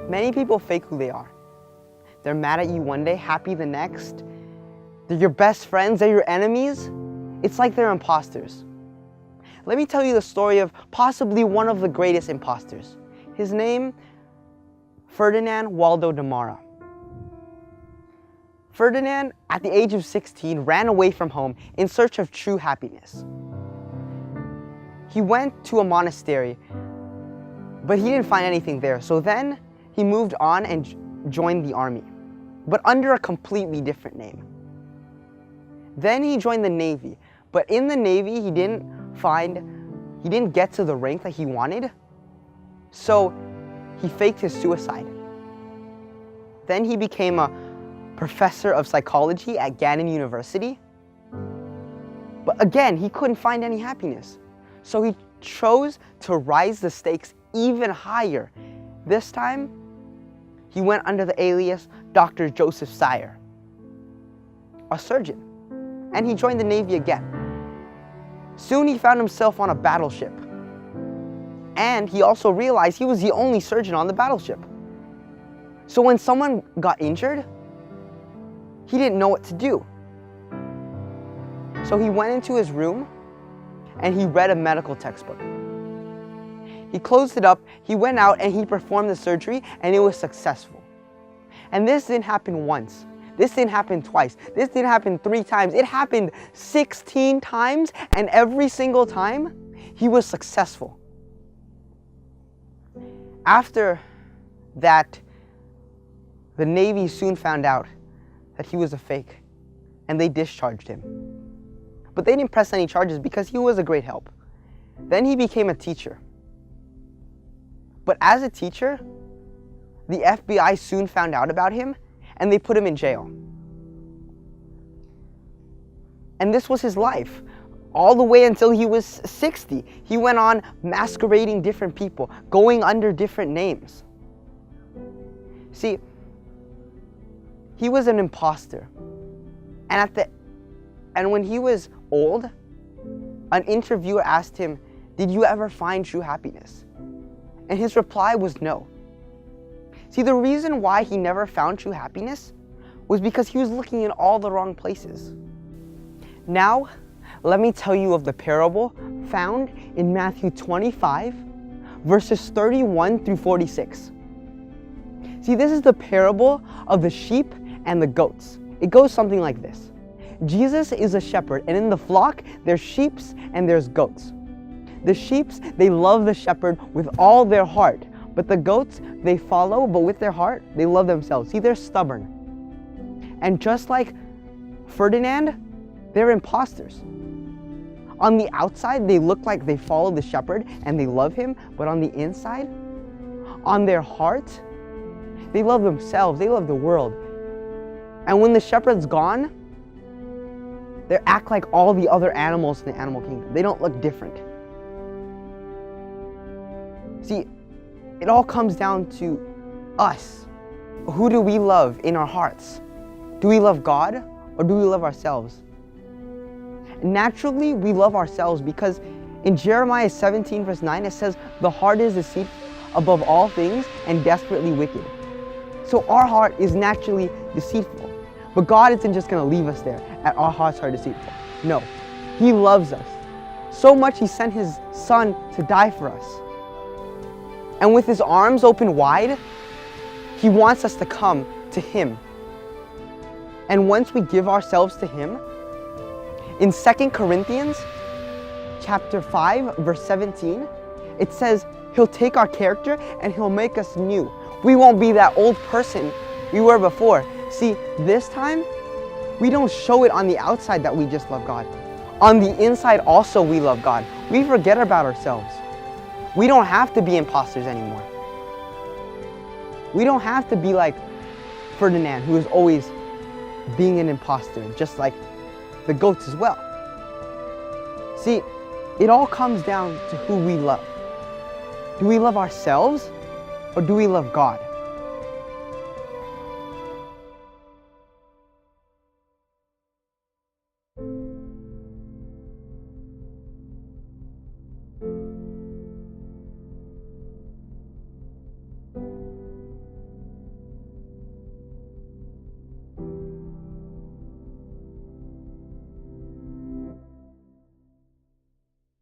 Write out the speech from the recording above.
Many people fake who they are. They're mad at you one day, happy the next. They're your best friends, they're your enemies. It's like they're imposters. Let me tell you the story of possibly one of the greatest imposters. His name, Ferdinand Waldo de Mara. Ferdinand, at the age of 16, ran away from home in search of true happiness. He went to a monastery, but he didn't find anything there. So then he moved on and joined the army, but under a completely different name. Then he joined the Navy, but in the Navy he didn't get to the rank that he wanted, so he faked his suicide. Then he became a professor of psychology at Gannon University. But again, he couldn't find any happiness. So he chose to rise the stakes even higher. This time, he went under the alias Dr. Joseph Sire, a surgeon, and he joined the Navy again. Soon he found himself on a battleship, and he also realized he was the only surgeon on the battleship. So when someone got injured, he didn't know what to do. So he went into his room and he read a medical textbook. He closed it up, he went out and he performed the surgery, and it was successful. And this didn't happen once. This didn't happen twice. This didn't happen 3 times. It happened 16 times, and every single time he was successful. After that, the Navy soon found out that he was a fake, and they discharged him. But they didn't press any charges because he was a great help. Then he became a teacher. But as a teacher, the FBI soon found out about him, and they put him in jail. And this was his life, all the way until he was 60. He went on masquerading different people, going under different names. See, he was an imposter. And when he was old, an interviewer asked him, "Did you ever find true happiness?" And his reply was no. See, the reason why he never found true happiness was because he was looking in all the wrong places. Now, let me tell you of the parable found in Matthew 25, verses 31 through 46. See, this is the parable of the sheep and the goats. It goes something like this. Jesus is a shepherd, and in the flock, there's sheep and there's goats. The sheep, they love the shepherd with all their heart, but the goats, they follow, but with their heart, they love themselves. See, they're stubborn. And just like Ferdinand, they're imposters. On the outside, they look like they follow the shepherd and they love him, but on the inside, on their heart, they love themselves, they love the world. And when the shepherd's gone, they act like all the other animals in the animal kingdom. They don't look different. See, it all comes down to us. Who do we love in our hearts? Do we love God or do we love ourselves? Naturally, we love ourselves because in Jeremiah 17 verse 9, it says, "The heart is deceitful above all things and desperately wicked." So our heart is naturally deceitful. But God isn't just going to leave us there at our hearts are deceitful. No, He loves us so much He sent His Son to die for us. And with His arms open wide, He wants us to come to Him. And once we give ourselves to Him, in 2 Corinthians chapter 5, verse 17, it says He'll take our character and He'll make us new. We won't be that old person we were before. See, this time, we don't show it on the outside that we just love God. On the inside also we love God. We forget about ourselves. We don't have to be imposters anymore. We don't have to be like Ferdinand, who is always being an imposter, just like the goats as well. See, it all comes down to who we love. Do we love ourselves or do we love God?